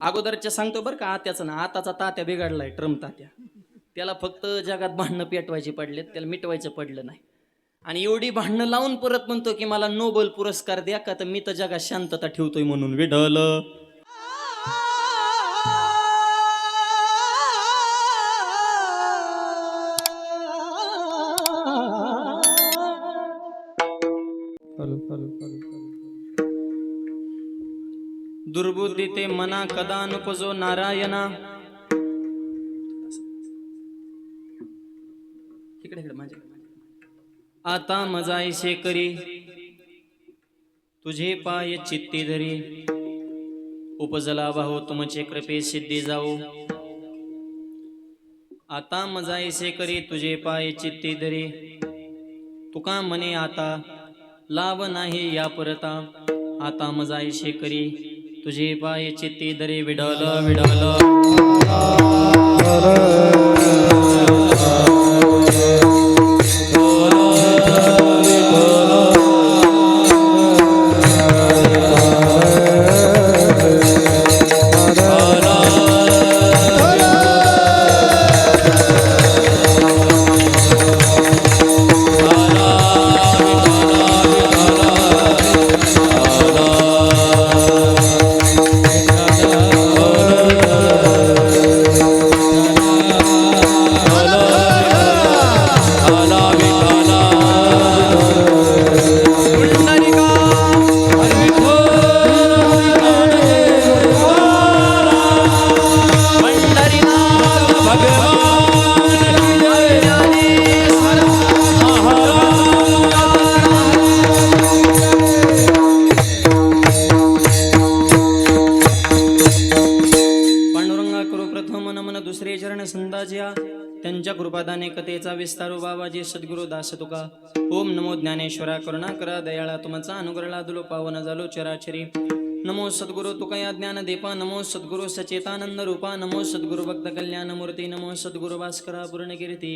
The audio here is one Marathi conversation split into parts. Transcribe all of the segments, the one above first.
अगोदरच्या सांगतो बरं का, आत्याचं ना, आताचा तात्या बिघडलाय, ट्रम्प तात्या. त्याला फक्त जगात भांडणं पेटवायचे पडलेत, त्याला मिटवायचं पडलं नाही. आणि एवढी भांडणं लावून परत म्हणतो की मला नोबेल पुरस्कार द्या, का तर मी तर जगात शांतता ठेवतोय म्हणून. विढल दुर्बुद्धी ते मना कदा नुपजो नारायणा. इकडे इकडे माझ्या. आता मजाईशे करी तुझे पाय चित्ती धरी, उपजला भाऊ तुमचे कृपे सिद्धी जाऊ. आता मजाईशे करी तुझे पाय चित्ती धरी, तुका म्हणे आता लाभ नाही या परता. आता मजाईशे करी तुझे पाय चित्ती धरी. विडल विडल दुसरे चरण संदाजिया. त्यांच्या कृपादाने कथेचा विस्तारू बाबाजी सद्गुरु दास तुका. ओम नमो ज्ञानेश्वरा करुणा करा दयाळा, तुमचा अनुग्रहाला दुलो पावन झालो चराचरी. नमो सद्गुरु तुकया ज्ञान दीपा, नमो सद्गुरु सचेतानंद रूपा, नमो सद्गुरु भक्त कल्याण मूर्ती, नमो सद्गुरु भास्करा पूर्ण कीर्ती.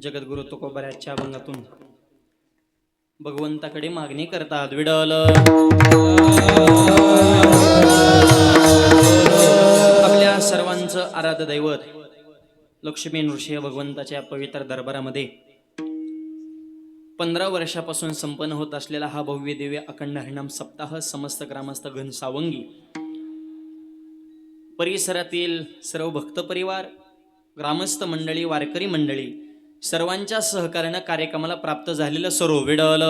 जगद्गुरु तुकोबऱ्याच्या अभंगातून भगवंताकडे मागणी करतात. विडल आपल्या सर्वांचं आराध्य दैवत लक्ष्मी नृसिंह भगवंताच्या पवित्र दरबारामध्ये 15 वर्षापासून संपन्न होत असलेला हा भव्य दिव्य अखंड हरिनाम सप्ताह समस्त ग्रामस्थ घनसावंगी परिसरातील सर्व भक्त परिवार, ग्रामस्थ मंडळी, वारकरी मंडळी सर्वांच्या सहकार्यानं कार्यक्रमाला प्राप्त झालेलं सर्व. विडल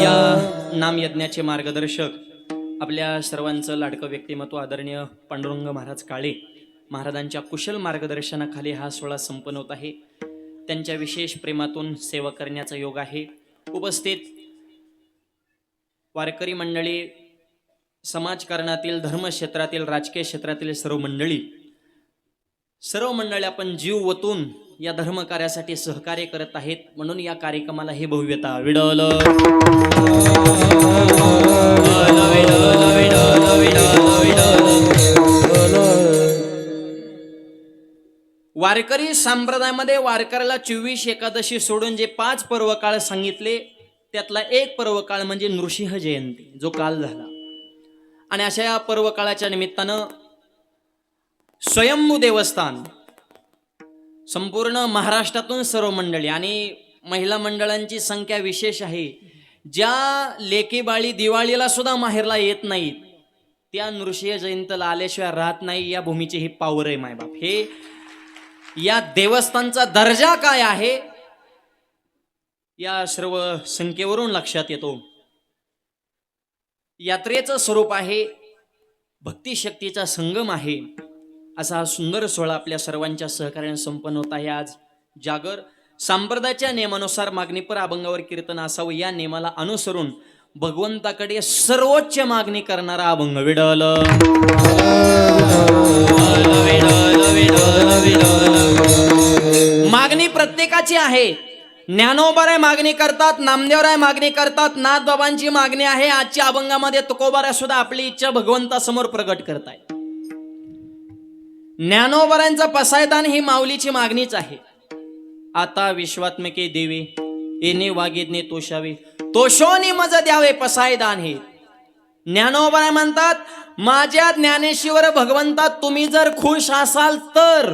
या नाम यज्ञाचे मार्गदर्शक आपल्या सर्वांचं लाडकं व्यक्तिमत्व आदरणीय पांडुरंग महाराज काळे महाराजांच्या कुशल मार्गदर्शनाखाली हा सोहळा संपन्न होत आहे. त्यांच्या विशेष प्रेमातून सेवा करण्याचा योग आहे. उपस्थित वारकरी मंडळी, समाजकारणातील, धर्मक्षेत्रातील, राजकीय क्षेत्रातील सर्व मंडळी आपण जीव ओतून या धर्मकार्यासाठी सहकार्य करत आहेत, म्हणून या कार्यक्रमाला हे भव्यता. विडल वारकरी संप्रदायामध्ये वारकऱ्याला 24 एकादशी सोडून जे 5 पर्व काळ सांगितले त्यातला एक पर्व काळ म्हणजे नृसिंह जयंती, जो काल झाला. आणि अशा या पर्व काळाच्या निमित्तानं स्वयंभू देवस्थान संपूर्ण महाराष्ट्रातून सर्व मंडळी आणि महिला मंडळांची संख्या विशेष आहे. ज्या लेकी बाळी दिवाळीला सुद्धा माहेरला येत नाहीत त्या नृसिंह जयंतीला आल्याशिवाय राहत नाही. या भूमीची ही पावर आहे मायबाप. हे या देवस्थानचा दर्जा काय आहे या सर्व संख्येवरून लक्षात येतो. यात्रेचं स्वरूप आहे, भक्ती शक्तीचा संगम आहे. असा हा सुंदर सोहळा आपल्या सर्वांच्या सहकार्याने संपन्न होत आहे. आज जागर संप्रदायाच्या नियमानुसार मागणीपर अभंगावर कीर्तन असावं, या नियमाला अनुसरून भगवंताकडे सर्वोच्च मागणी करणारा अभंग. विडल मागणी प्रत्येकाची आहे. ज्ञानोबाराय मागणी करतात, नामदेवराय मागणी करतात, नाथबाबांची मागणी आहे. आजच्या अभंगामध्ये तुकोबाराय सुद्धा आपली इच्छा भगवंतासमोर प्रकट करताय. ज्ञानोबारायांचा पसायदान ही माऊलीची मागणीच आहे. आता विश्वात्मके देवी येणे वागिदने तोषावे, तोषोनी मज द्यावे पसायदान. हे ज्ञानोबा म्हणतात, माझ्या ज्ञानेश्वर भगवंता तुम्ही जर खुश असाल तर,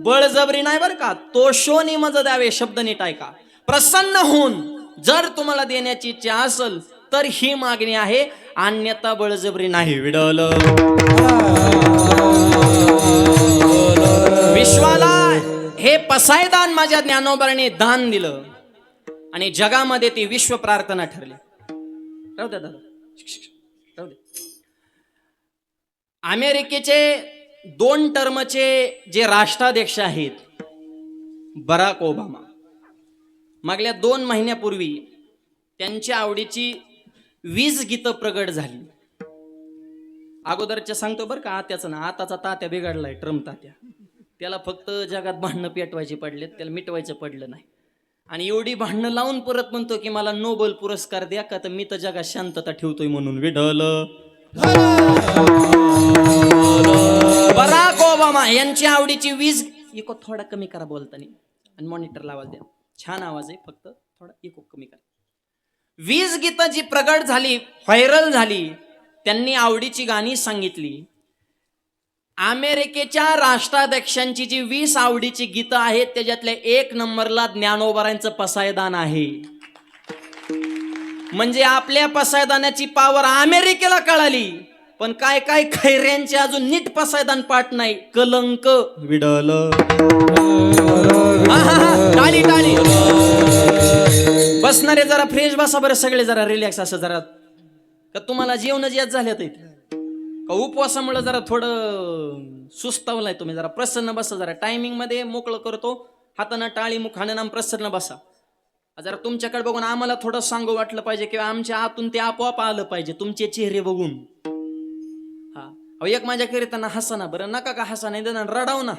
बळजबरी नाही बर का, तोषोनी मज द्यावे शब्द नीट ऐका. प्रसन्न होऊन जर तुम्हाला देण्याची इच्छा असेल तर ही मागणी आहे, अन्यथा बळजबरी नाही. विडल विश्वाला हे पसायदान माझ्या ज्ञानोबाने दान दिलं आणि जगामध्ये ती विश्व प्रार्थना ठरली. राहू द्या दादा, राहू दे. अमेरिकेचे 2 टर्मचे जे राष्ट्राध्यक्ष आहेत बराक ओबामा, मागल्या 2 महिन्यापूर्वी त्यांच्या आवडीची 20 गीतं प्रगट झाली. अगोदरच्या सांगतो बरं का, आत्याचं ना, आताचा तात्या बिघडलाय, ट्रम्प तात्या. त्याला फक्त जगात भांडणं पेटवायचे पडलेत, त्याला मिटवायचं पडलं नाही. आणि एवढी भांडणं लावून परत म्हणतो की मला नोबेल पुरस्कार द्या, का तर मी तर जगात शांतता ठेवतोय म्हणून. विढल बराक ओबामा यांची आवडीची 20 इको थोडा कमी करा बोलताना आणि मॉनिटरला आवाज द्या, छान आवाज आहे, फक्त थोडा इको कमी करा. 20 गीतं जी प्रगट झाली, व्हायरल झाली, त्यांनी आवडीची गाणी सांगितली. अमेरिकेच्या राष्ट्राध्यक्षांची जी 20 आवडीची गीतं आहेत त्याच्यातल्या 1 नंबरला ज्ञानोबारांचं पसायदान आहे. म्हणजे आपल्या पसायदानाची पावर अमेरिकेला कळाली, पण काय काय खैऱ्यांचे अजून नीट पसायदान पाठ नाही. कलंक. विडल टाळी टाळी. बसणारे जरा फ्रेश बसा बरं, सगळे जरा रिलॅक्स. असं जरा का तुम्हाला जेवण याद झाल्यात का उपवासामुळे जरा थोडं सुस्तावलाय तुम्ही, जरा प्रसन्न बसा. जरा टायमिंग मध्ये मोकळं करतो, हातानं टाळी मुखानं नाम प्रसन्न बसा. जरा तुमच्याकडे बघून आम्हाला थोडं सांगू वाटलं पाहिजे किंवा आमच्या आतून ते आपोआप आलं पाहिजे तुमचे चेहरे बघून. हा, एक माझ्या करीताना हसा ना बरं, नका का हसा नाही देणार, रडाव ना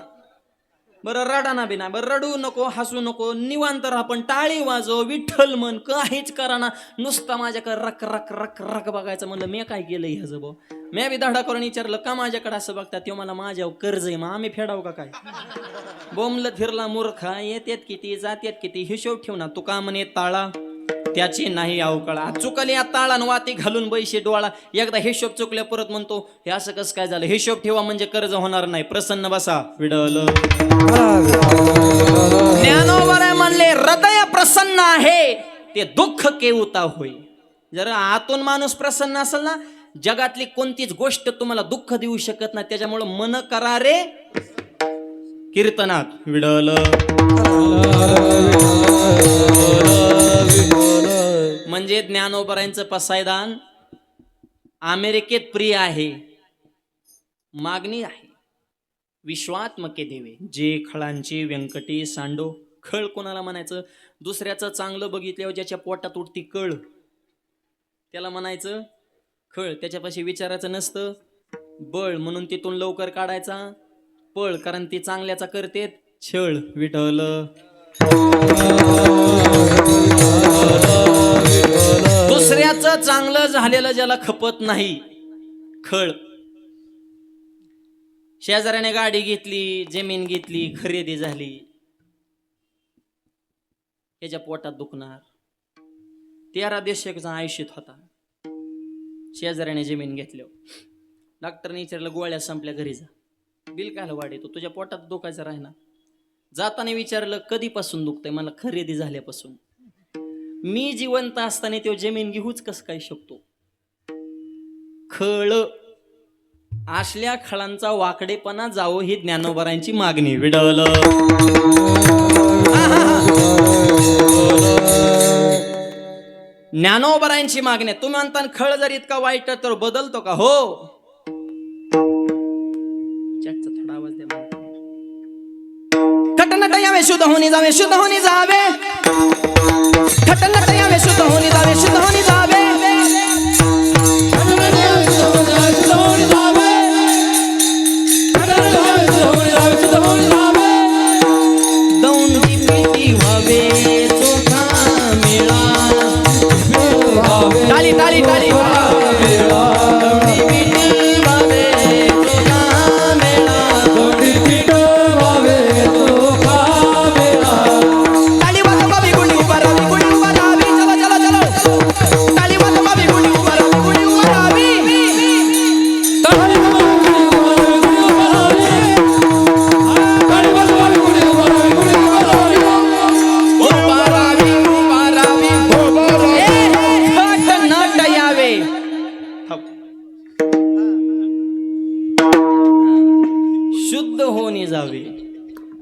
बरं, रडा ना बी ना बरं, रडू नको, हसू नको, निवांत राहा, पण टाळी वाजव, विठ्ठल म्हण, काहीच करा ना. नुसता माझ्याकडे रक रक रक रक बघायचं. म्हणलं मी काय केलं ह्याचं भाऊ, मी बी धडा करून विचारलं का माझ्याकडे असं बघतात. ते मला माझ्यावर कर्ज आहे, मग आम्ही फेडाव का काय. बोंबल फिरला मूर्खा, येत्यात किती जात्यात किती, हिशोब ठेव ना. तू का म्हणे ताळा त्याची नाही अवकळा, चुकली या ताळान वाती घालून बैशी डोळा. एकदा हिशोब चुकल्या परत म्हणतो हे असं कसं काय झालं. हिशोब ठेवा म्हणजे कर्ज होणार नाही. प्रसन्न बसा. विडल ज्ञानोबा म्हणले, हृदय प्रसन्न आहे ते दुःख केवता होय. जर आतून माणूस प्रसन्न असेल ना, जगातली कोणतीच गोष्ट तुम्हाला दुःख देऊ शकत नाही. त्याच्यामुळे मन करा रे कीर्तनात. विडल म्हणजे ज्ञानोबरांचं पसायदान अमेरिकेत प्रिय आहे. मागणी आहे, विश्वात्मके देवे जे खळांची व्यंकटी सांडो. खळ कोणाला म्हणायचं, दुसऱ्याचं चांगलं बघितल्यावर ज्याच्या पोटात उठती कळ त्याला म्हणायचं खळ. त्याच्यापाशी विचारायचं नसतं बळ, म्हणून तिथून लवकर काढायचा पळ, कारण ती चांगल्याचा करतेत छळ. विठ्ठल दुसऱ्याचं चांगलं झालेलं ज्याला खपत नाही खळ. शेजाऱ्याने गाडी घेतली, जमीन घेतली, खरेदी झाली, त्याच्या पोटात दुखणार. 13 दशकाचा आयुष्यात होता. शेजाऱ्याने जमीन घेतल्यावर डॉक्टरने विचारलं गोळ्या संपल्या घरी जा. बिल काय वाढतो, तुझ्या पोटात दुखायचं राहणार. जाताना विचारलं कधीपासून दुखतंय, मला खरेदी झाल्यापासून. मी जिवंत असताना तो जमीन घेऊच कस काय शकतो. खळ असल्या खळांचा वाकडेपणा जावो ही ज्ञानोबरांची मागणी. विडल ज्ञानोबरांची मागणी. तुम्ही म्हणता खळ जर इतका वाईट तर बदलतो का. हो, थोडा आवाज द्या. खटनट यावे शुद्ध होणी जावे, शुद्ध होणी जावे. खटनट यावे शुद्ध होणी जावे, शुद्ध होणी जावे. दौंडी पिटी व्हावे चोखा मेळा. टाळी टाळी टाळी. गुंडी उभा राहावी, गुंडी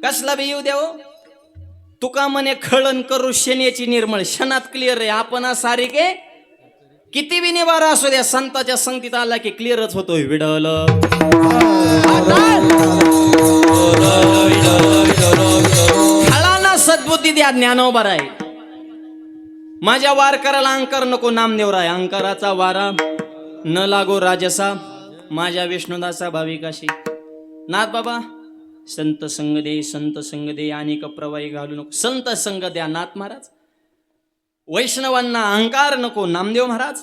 कसला बी येऊ द्या हो. तुका म्हणे खळण करू शनेची निर्मळ, क्षणात क्लिअर आहे. आपण सारिके किती बी निवारा असू द्या, संताच्या संगतीत आला की क्लिअरच होतोय. विडल खळांना सद्बुद्धी द्या, ज्ञानोबर आहे. माझ्या वारकराला अंकार नको, नामदेवराय. अंकाराचा वारा न लागो राजसा, माझ्या विष्णुदासा भाविकाशी. नाथ बाबा संत संग दे, संत संग दे, आणि प्रवाही घालू नको. संत संग द्या नाथ महाराज. वैष्णवांना अहंकार नको नामदेव महाराज.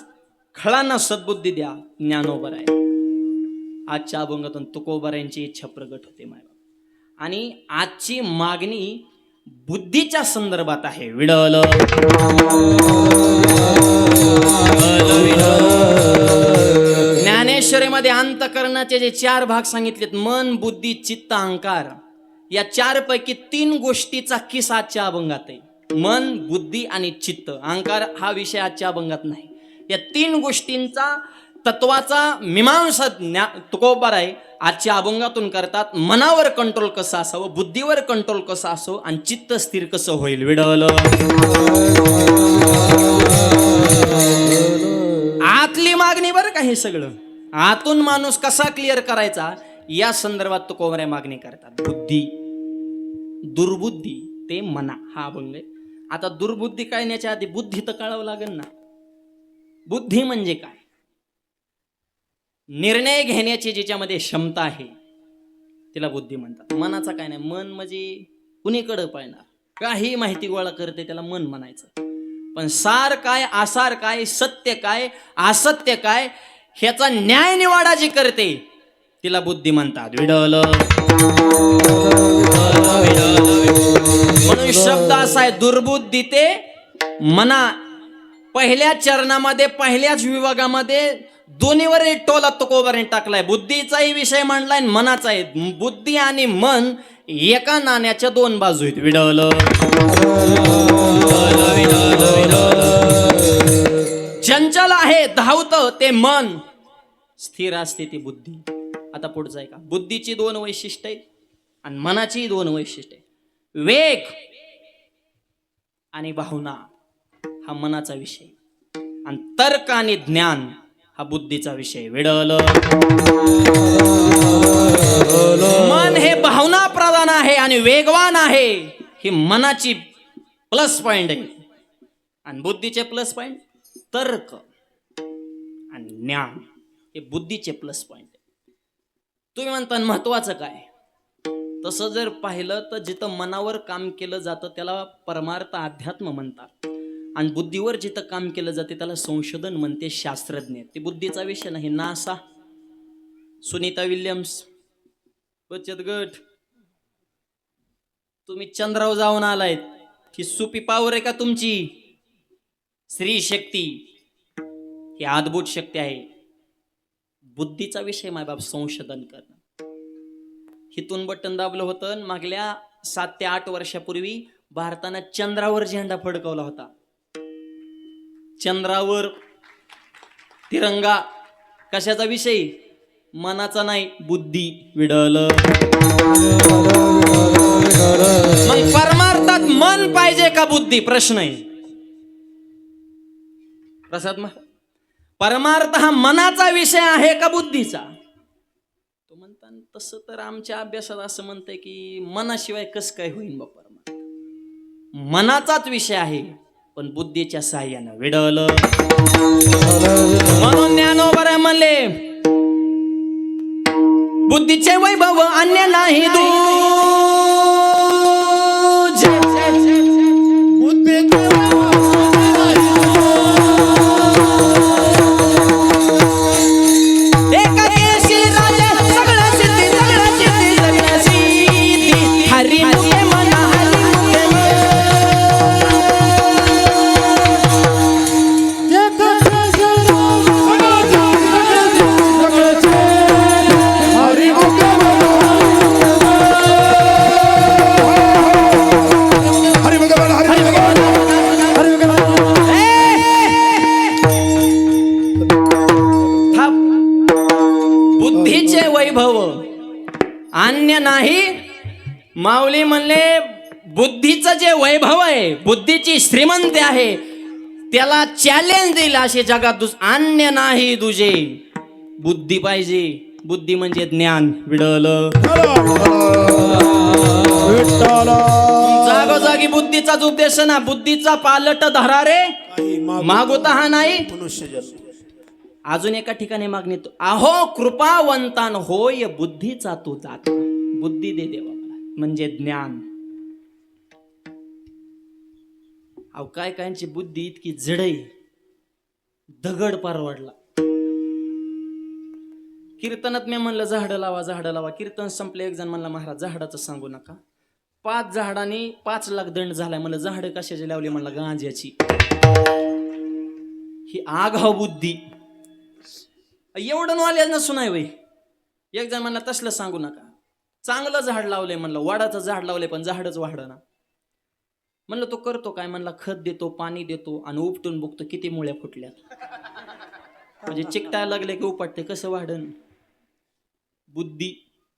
खळांना सद्बुद्धी द्या ज्ञानोबर आहे. आजच्या अभंगातून तुकोबरायांची इच्छा प्रगट होते माय बाबा. आणि आजची मागणी बुद्धीच्या संदर्भात आहे. विडल ज्ञानेश्वरीमध्ये अंतःकरणाचे जे 4 भाग सांगितलेत, मन, बुद्धी, चित्त, अहंकार, या 4 पैकी 3 गोष्टीचा किस आजच्या अभंगात आहे. मन, बुद्धी आणि चित्त. अहंकार हा विषय आजच्या अभंगात नाही. या 3 गोष्टींचा तत्वाचा मीमांसा तुकोबार आहे आजच्या अभंगातून करतात. मनावर कंट्रोल कसं असावं, बुद्धीवर कंट्रोल कसं असावं, आणि चित्त स्थिर कसं होईल. विडल आतली मागणी बरं का. हे सगळं आतून माणूस कसा क्लिअर करायचा या संदर्भात तुकोबार मागणी करतात. बुद्धी, दुर्बुद्धी ते मना, हा अभंग आहे. आता दुर्बुद्धी काय याच्या आधी बुद्धी तर कळावं लागेल ना. बुद्धी म्हणजे काय? निर्णय घेण्याची ज्याच्यामध्ये क्षमता आहे तिला बुद्धी म्हणतात. मनाचा काय नाही. मन म्हणजे कुणीकडे पाळणार, काही माहिती गोळा करते त्याला मन म्हणायचं. पण सार काय, आसार काय, सत्य काय, असत्य काय, ह्याचा न्याय निवाडा जी करते तिला बुद्धी म्हणतात. विडल म्हणून शब्द असा आहे, दुर्बुद्धी ते मना. पहिल्या चरणामध्ये, पहिल्याच विभागामध्ये दोन्हीवर एक टोला तुकोबाने टाकलाय. बुद्धीचाही विषय मांडलाय, मनाचाही. बुद्धी आणि मन एका नाण्याच्या 2 बाजू आहेत. विडल चंचल आहे, धावत ते मन, स्थिर असते ती बुद्धी. आता पुढचं आहे का. बुद्धीची 2 वैशिष्ट्य आहेत आणि मनाची 2 वैशिष्ट्य आहेत. वेग आणि भावना हा मनाचा विषय, आणि तर्क आणि ज्ञान हा बुद्धीचा विषय. विडल मन हे भावना प्रधान आहे आणि वेगवान आहे. ही मनाची प्लस पॉइंट आहे. आणि बुद्धीचे प्लस पॉइंट तर्क आणि ज्ञान, हे बुद्धीचे प्लस पॉइंट आहे. तुम्ही म्हणता महत्वाचं काय? तसं जर पाहिलं तर जिथं मनावर काम केलं जातं त्याला परमार्थ अध्यात्म म्हणतात, आणि बुद्धीवर जिथं काम केलं जाते त्याला संशोधन म्हणते, शास्त्रज्ञ. ते बुद्धीचा विषय नाही. नासा, सुनीता विल्यम्स, बचत गट, तुम्ही चंद्रावर जाऊन आलायत, ही सुपी पावर आहे का तुमची? स्त्री शक्ती ही अद्भुत शक्ती आहे. बुद्धीचा विषय मायबाप संशोधन करणं. हिथून बटन दाबलं होतं. मागल्या 7 ते 8 वर्षापूर्वी भारतानं चंद्रावर झेंडा फडकवला होता. चंद्रावर तिरंगा. कशाचा विषय? मनाचा नाही, बुद्धी. विडल मग परमार्थात मन पाहिजे का बुद्धी? प्रश्न आहे. प्रसाद मग परमार्थ हा मनाचा विषय आहे का बुद्धीचा? तो म्हणता तसं तर आमच्या अभ्यासात असं म्हणतंय की मनाशिवाय कसं काय होईल बा परमार्थ. मनाचाच विषय आहे पण बुद्धीच्या साह्यानं. विडल म्हणून ज्ञानोबर म्हणले, बुद्धीचे वैभव अन्य नाही अन्य नाही माऊली म्हणले बुद्धीचं जे वैभव आहे, बुद्धीची श्रीमंती आहे, त्याला चॅलेंज दिला असे जगात अन्य नाही तुझे. बुद्धी पाहिजे. बुद्धी म्हणजे ज्ञान. विडल जागोजागी बुद्धीचाच उपदेश ना. बुद्धीचा पालट धरा रे मागोता हा नाही मनुष्य. अजून एका ठिकाणी मागणी तो अहो कृपावंतान होय बुद्धीचा तू जात. बुद्धी दे देवा मला, म्हणजे ज्ञान. अहो काय कायांची बुद्धी इतकी जडई, दगड परवडला. कीर्तनात मी म्हणलं झाडं लावा झाडं लावा. कीर्तन संपले, एक जण म्हणला महाराज झाडाचं सांगू नका. 5 झाडांनी 5 लाख दंड झालाय. म्हणलं झाडं कशाची लावली? म्हणलं गांजाची. ही आघाव बुद्धी. एवढं नॉलेज नसून नाही वय. एक जण म्हणला तसलं सांगू नका. चांगलं झाड लावलंय म्हणलं, वडाचं झाड लावलंय पण झाडच वाढना. म्हणलं तो करतो काय? म्हणला खत देतो, पाणी देतो आणि उपटून बघतो किती मुळ्या फुटल्या. म्हणजे चिकटायला लागले की उपटते. कसं वाढन? बुद्धी,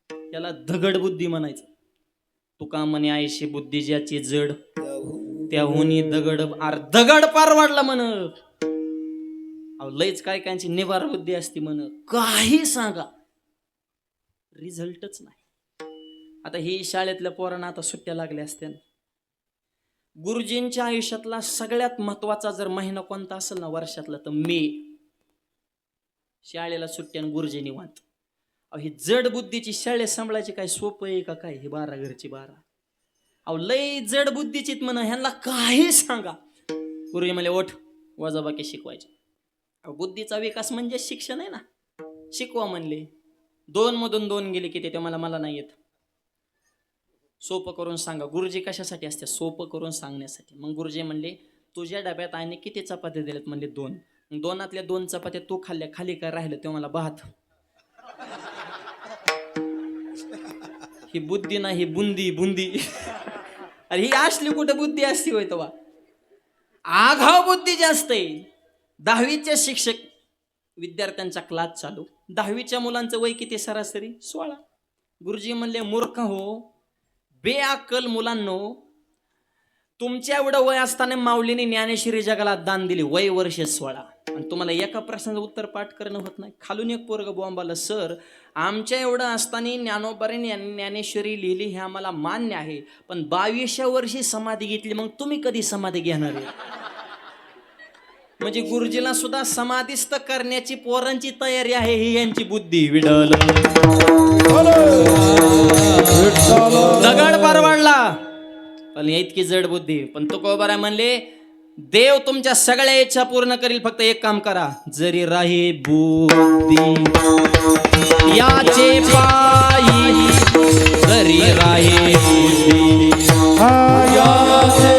त्याला दगड बुद्धी म्हणायचं. तुका म्हणे आयशी बुद्धी ज्याची जड, त्याहुनी दगड. दगड परवडला म्हण. लयच काय कायची निवार बुद्धी असती म्हण. काही सांगा रिझल्टच नाही. आता ही शाळेतल्या पोरांना आता सुट्ट्या लागल्या असत्या. गुरुजींच्या आयुष्यातला सगळ्यात महत्वाचा जर महिना कोणता असेल ना वर्षातला, तर मे. शाळेला सुट्ट्या आणि गुरुजी निवांत. ही जड बुद्धीची शाळे सांभाळायची काय सोपं आहे का काय? हे 12 घरची 12. अहो लय जड बुद्धीची म्हणा. ह्यांना काही सांगा. गुरुजी म्हणले ओठ वजाबाकी शिकवायचे. बुद्धीचा विकास म्हणजे शिक्षण आहे ना. शिकवा म्हणले. 2 मधून 2 गेले की ते मला नाही येत. सोपं करून सांगा. गुरुजी कशासाठी असते? सोपं करून सांगण्यासाठी. मग गुरुजी म्हणले तुझ्या डब्यात आईने किती चपात्या दिल्यात? म्हणले 2. 2तल्या 2 चपात्या तू खाल्ल्या, खाली काय राहिलं? तेव्हा मला भात. ही बुद्धी नाही, बुंदी बुंदी. अरे ही असली कुठे बुद्धी असती होय? तेव्हा आघाव बुद्धी जास्त आहे. 10वीचे शिक्षक, विद्यार्थ्यांचा क्लास चालू. 10वीच्या मुलांचं वय किती सरासरी? 16. गुरुजी म्हणले मूर्ख हो, बेअक्कल मुलांनो, तुमच्या एवढं वय असताना माऊलीने ज्ञानेश्वरी जगाला दान दिली. वय वर्ष 16 आणि तुम्हाला एका प्रश्नाचं उत्तर पाठ करणं होत नाही. खालून एक पोरग बॉम्बाला, सर आमच्या एवढं असताना ज्ञानोबाने ज्ञानेश्वरी लिहिली हे आम्हाला मान्य आहे, पण 22व्या वर्षी समाधी घेतली, मग तुम्ही कधी समाधी घेणार आहे? म्हणजे गुरुजीला सुद्धा समाधीस्थ करण्याची पोरांची तयारी आहे. ही यांची बुद्धी. विडल दगड परवडला पण इतकी जड बुद्धी. पण तुकोबाराय म्हणले देव तुमच्या सगळ्या इच्छा पूर्ण करील, फक्त एक काम करा. जरी राही बुद्धी याचे पायी, जरी राही बुद्धी याचे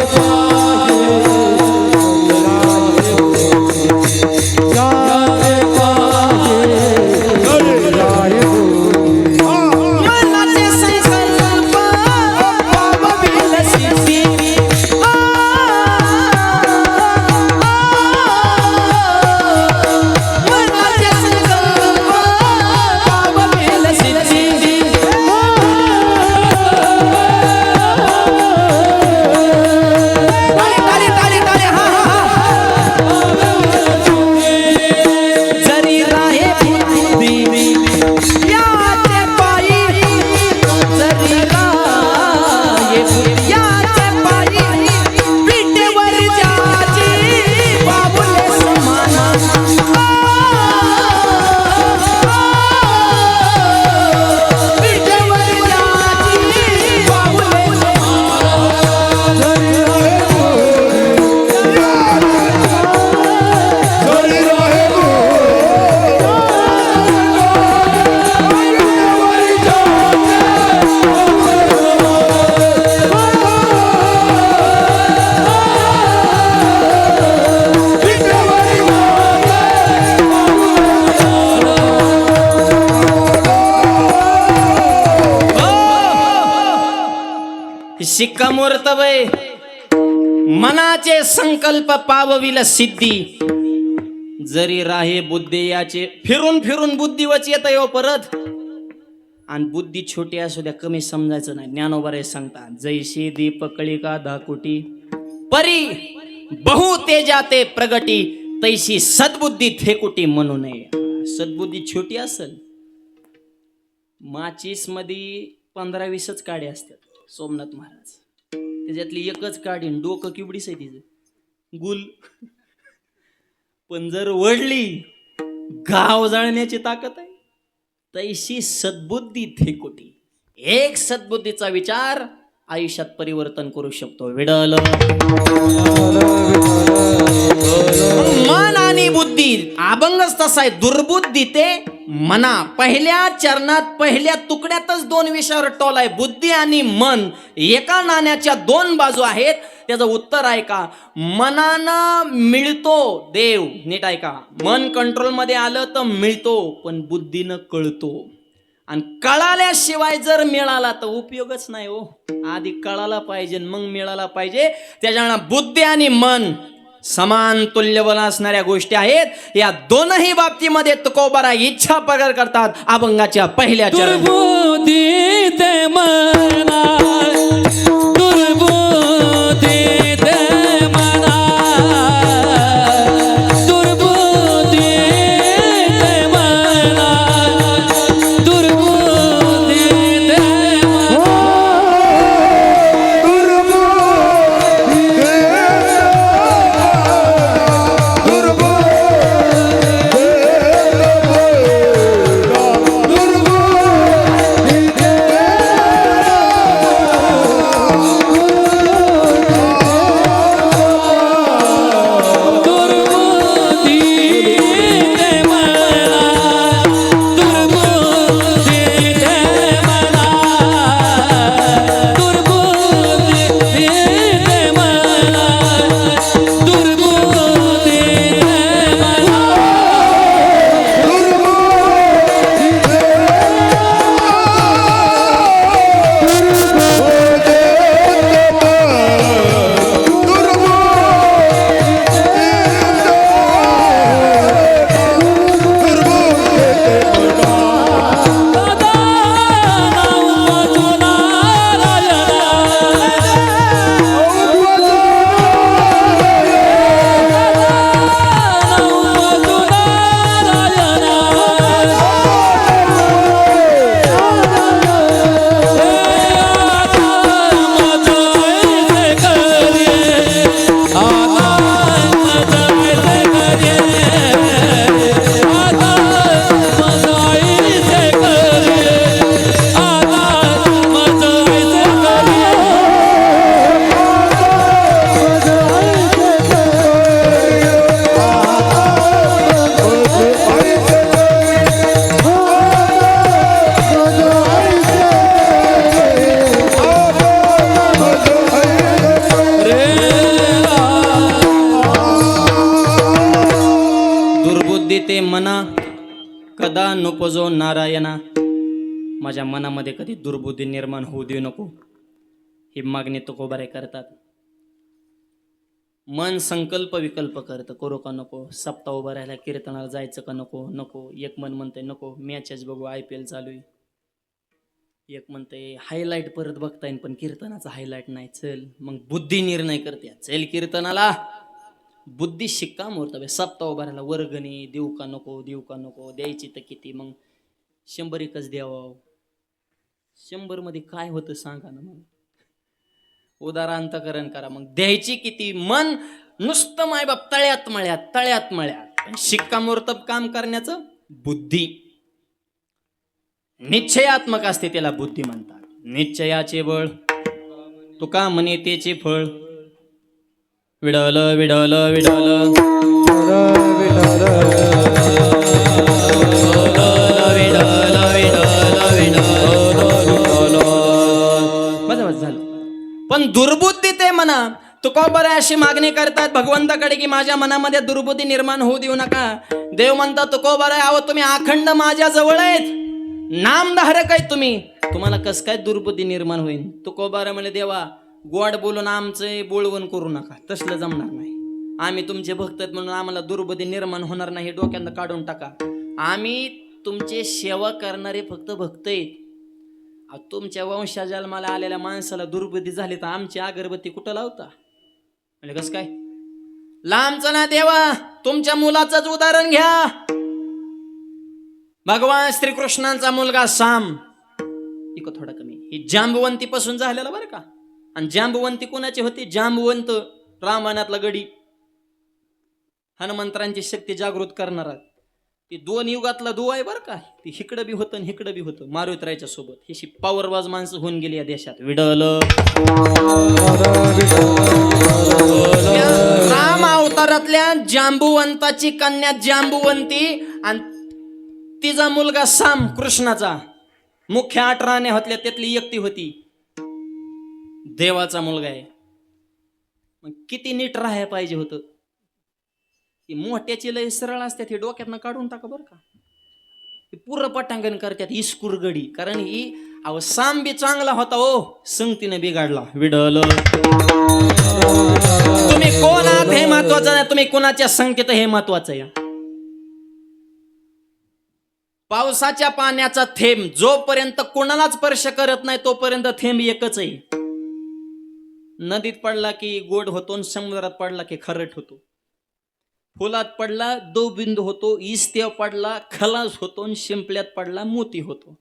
शिक्कामोर्तबय मनाचे संकल्प पावविल सिद्धी, जरी राहे बुद्धी याचे. फिरून फिरून बुद्धीवच येत यो परत. आणि बुद्धी छोटी असू द्या, कमी समजायचं नाही. ज्ञानोबा सांगतात, जैशी दीप कळिका दाकुटी परी बहु तेजाते प्रगटी, तैशी सद्बुद्धी थेकुटी म्हणू नये. सद्बुद्धी छोटी असेल, माचीस मध्ये 15-20च काडी असतात. सोमनाथ महाराज त्याच्यातली एकच काडी, डोकं किवडीच आहे तिचं गुल, पण जर वडली गाव जाळण्याची ताकद आहे. तैशी सद्बुद्धी थेकुटी. एक सद्बुद्धीचा विचार आयुष्यात परिवर्तन करू शकतो. विडल मन आणि बुद्धी अभंगच तसा आहे. दुर्बुद्धी ते मना. पहिल्या चरणात पहिल्या तुकड्यातच 2 विषयावर टोल आहे. बुद्धी आणि मन एका नाण्याच्या 2 बाजू आहेत. त्याचं उत्तर आहे का, मनानं मिळतो देव. नीट आहे का, मन कंट्रोल मध्ये आलं तर मिळतो, पण बुद्धीनं कळतो. आणि कळाल्याशिवाय जर मिळाला तर उपयोगच नाही हो. आधी कळाला पाहिजे मग मिळाला पाहिजे. त्याच्यामुळे बुद्धी आणि मन समान तुल्यबल असणाऱ्या गोष्टी आहेत. या दोनही बाबतीमध्ये तुकोबारा इच्छा प्रकट करतात अभंगाच्या पहिल्या चरणात. ते मना कदा नोपजो नारायणा. माझ्या मनामध्ये कधी दुर्बुद्धी निर्माण होऊ देऊ नको, ही मागणी तुकोबारे करतात. मन संकल्प विकल्प करतं, करू का नको, सप्ताह उभा राहायला कीर्तनाला जायचं का नको. नको. एक मन म्हणते नको मॅचच बघू, IPL चालू आहे. एक म्हणते हायलाइट परत बघता येईल पण कीर्तनाचा हायलाइट नाही. चल मग बुद्धी निर्णय करते, चल कीर्तनाला. बुद्धी शिक्का मोर्तब. सप्ताह उभा राहायला वर्गणी देऊ का नको, देऊ का नको, द्यायची तर किती, मग 100 द्यावं. 100 मध्ये काय होतं सांगा ना. मग उदारांतकरण करा, मग द्यायची किती. मन नुसतं मायबाप तळ्यात मळ्यात तळ्यात मळ्यात. शिक्कामोर्तब काम करण्याचं बुद्धी निश्चयात्मक असते, त्याला बुद्धी म्हणतात. निश्चयाचे बळ तुका म्हणे त्याचे फळ. विडल विडल विडल बस झालं. पण दुर्बुद्धी ते म्हणा तुकोबारा अशी मागणी करतात भगवंताकडे की माझ्या मनामध्ये दुर्बुद्धी निर्माण होऊ देऊ नका. देव म्हणतात तुकोबारा आहो तुम्ही अखंड माझ्या जवळ आहेत, नामधारक आहेत तुम्ही, तुम्हाला कस काय दुर्बुद्धी निर्माण होईल. तुकोबारा म्हणे देवा गोड बोलून आमचे बोलवण करू नका, तसलं जमणार नाही. आम्ही तुमचे भक्त आहेत म्हणून आम्हाला दुर्बुद्धी निर्माण होणार नाही, डोक्यानं काढून टाका. आम्ही तुमचे सेवा करणारे फक्त भक्त आहेत, तुमच्या वंशा जन्माला आलेल्या माणसाला दुर्बुद्धी झाली तर आमची अगरबत्ती कुठं लावता? म्हणजे कसं काय? लांबचं ना देवा, तुमच्या मुलाचंच उदाहरण घ्या. भगवान श्रीकृष्णांचा मुलगा साम, इको थोडा कमी, ही जांबवंती पासून झालेला बरं का. आणि जांबवंती कोणाची होती? जांबवंत रामायणातला गडी, हनुमंतरांची शक्ती जागृत करणारा. ती 2 युगातला दुवा आहे बरं का. ती हिकडं बी होतं आणि हिकडं बी होतं मारुतरायच्या सोबत. ही पॉवरबाज माणसं होऊन गेली या देशात. विडल राम अवतारातल्या जांबुवंताची कन्या जांबुवंती आणि तिचा मुलगा साम कृष्णाचा. मुख्य 8 राण्या होत्या, त्यातली एकटी होती. देवाचा मुलगा आहे. मग किती नीट राहायला पाहिजे होतं. ती मोठ्याची लय सरळ असतात, हे डोक्यातनं काढून टाका बरं का. पूर्ण पटांगण करतात इस्कुर गडी. कारण ही साम बी चांगला होता हो, संगतीने बिघाडला. विडल तुम्ही कोण आहात हे महत्वाचं नाही, तुम्ही कोणाच्या संगतीत हे महत्वाचं आहे. पावसाच्या पाण्याचा थेंब जोपर्यंत कोणाला स्पर्श करत नाही तोपर्यंत थेंब एकच आहे. नदीत पडला की गोड होतो, समुद्रात पडला की खरट होतो. फुलात पडला दवबिंदू होतो, इस्त्याव पडला खलास होतो, शिंपल्यात पडला मोती होतो.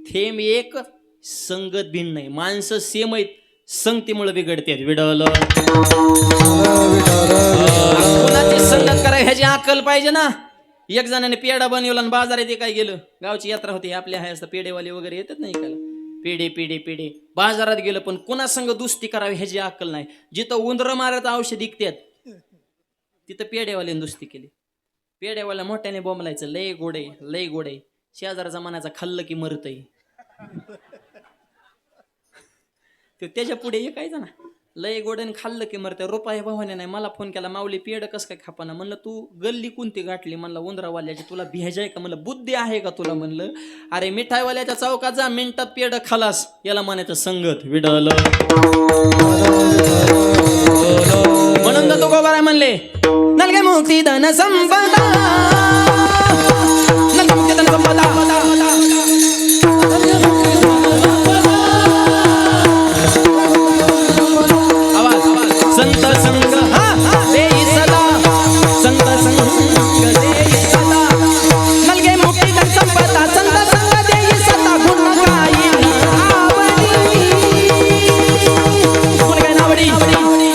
थेंब एक, संगत भिन्न नाही. माणसं सेम आहेत, संगतीमुळे बिघडतात. विडल कोणाची संगत करा ह्याची अक्कल पाहिजे ना. एक जणाने पेढा बनवला आणि बाजारात काय गेलं, गावची यात्रा होती आपल्या, हाय असं पेढेवाले वगैरे येतात नाही का, पेढे पेढे पेढे. बाजारात गेलं पण कुणा संग दुस्ती करावी ह्याची अक्कल नाही. जिथं उंदर मारत औषध विकतात तिथं पेढेवाल्याने दुस्ती केली. पेढेवाला मोठ्याने बोंबलायचं, लय गोडे लय गोडे. शेजारचा मनाचा खाल्लं की मरतय. ते त्याच्या पुढे ऐकायचं ना, लय गोड्याने खाल्लं की मरतय. रुपये भावाने नाही. मला फोन केला, माऊली पेढ कस काय खापाना. म्हणलं तू गल्ली कोणती गाठली? म्हणलं उंदरावाल्याची. तुला भेजाय का? म्हणलं बुद्धी आहे का तुला? म्हणलं अरे मिठाईवाल्याच्या चौकात जा, मिनिटात पेढ खलास. याला म्हणायचं संगत. विडल म्हणून तर तो गोबारा म्हणले, नलगे मुक्ती धन संपदा, नलगे मुक्ती धन संपदा. संत संग देई सदा, संत संग देई सदा, नलगे मुक्ती धन संपदा, संत संग देई सदा. गुण गाई आवडी, गुण गाई आवडी.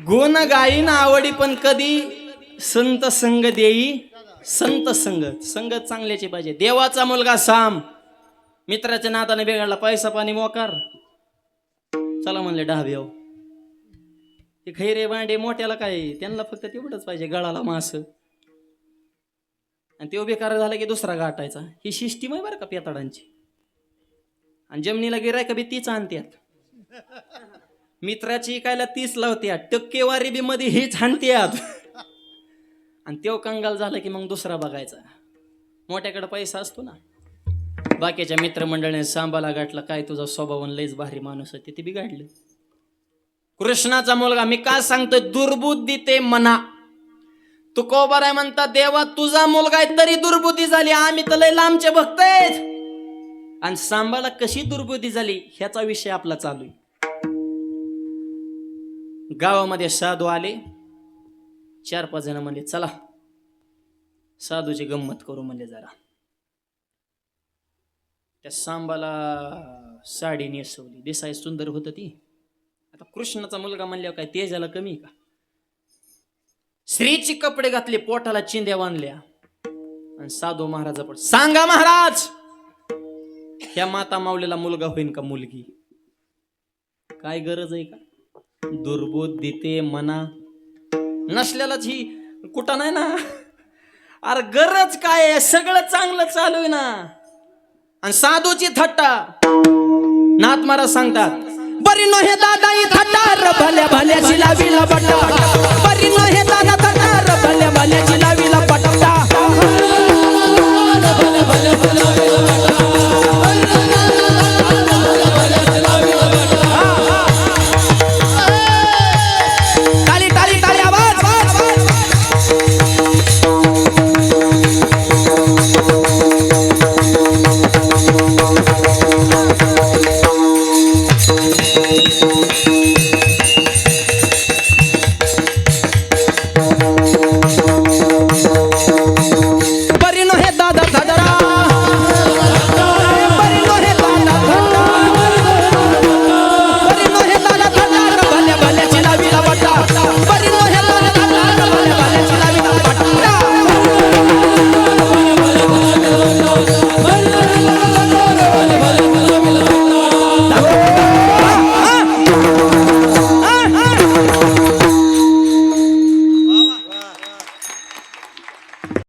गुण गाईन आवडी, पण कधी संत संग देई. संत संगत, संगत चांगल्याची पाहिजे. देवाचा मुलगा साम मित्राच्या नादाने बिघडला, पैसा पाणी मोकार. चला म्हणले डाब्याव. ते खैरे बांडे मोठ्याला काय, त्यांना फक्त तेवढंच पाहिजे, गळाला मास. आणि ते बेकार झाला की दुसरा गाठायचा. ही सिस्टीम आहे बरं का पेताडांची. आणि जमिनीला गिरायका बी तीच आणत्यात. मित्राची इकायला 30 लावत्यात, टक्केवारी बी मध्ये हीच हाणत्यात. आणि तेव्हा कंगाल झालं की मग दुसरा बघायचा. मोठ्याकडे पैसा असतो ना. बाकीच्या मित्रमंडळीने सांबाला गाठला, काय तुझा स्वभाव लयच भारी माणूस आहे, ते बिघडलं. कृष्णाचा मुलगा, मी काय सांगतोय, दुर्बुद्धी ते मना. तुकोबाराय म्हणतात, देवा तुझा मुलगा आहे तरी दुर्बुद्धी झाली, आम्ही तर लय लांबचे भक्त आहेत. आणि सांबाला कशी दुर्बुद्धी झाली ह्याचा विषय आपला चालू आहे. गावामध्ये साधू आले, 4-5 जण म्हणले चला साधूची गंमत करू म्हणले जरा. त्या सांबाला साडी नेसवली, दिसाय सुंदर होत ती. आता कृष्णाचा मुलगा म्हणल्यावर काय तेजाला कमी का? स्त्रीची कपडे घातले, पोटाला चिंध्या बांधल्या आणि साधू महाराजापुढे, सांगा महाराज ह्या माता माऊलीला मुलगा होईन का मुलगी? काय गरज आहे का? दुर्बुद्धी ते मना. नसल्यालाच ही कुठं नाही ना. अरे गरज काय आहे? सगळं चांगलं चालू आहे ना. आणि साधूची थट्टा. नाथ महाराज सांगतात, बरी नो हे दादा थटार भल्या भल्याची लावीला बटा बरी नो हे दादा थटार भल्या भल्याची लावीला बटा टाळी टाळी टाळी आवाज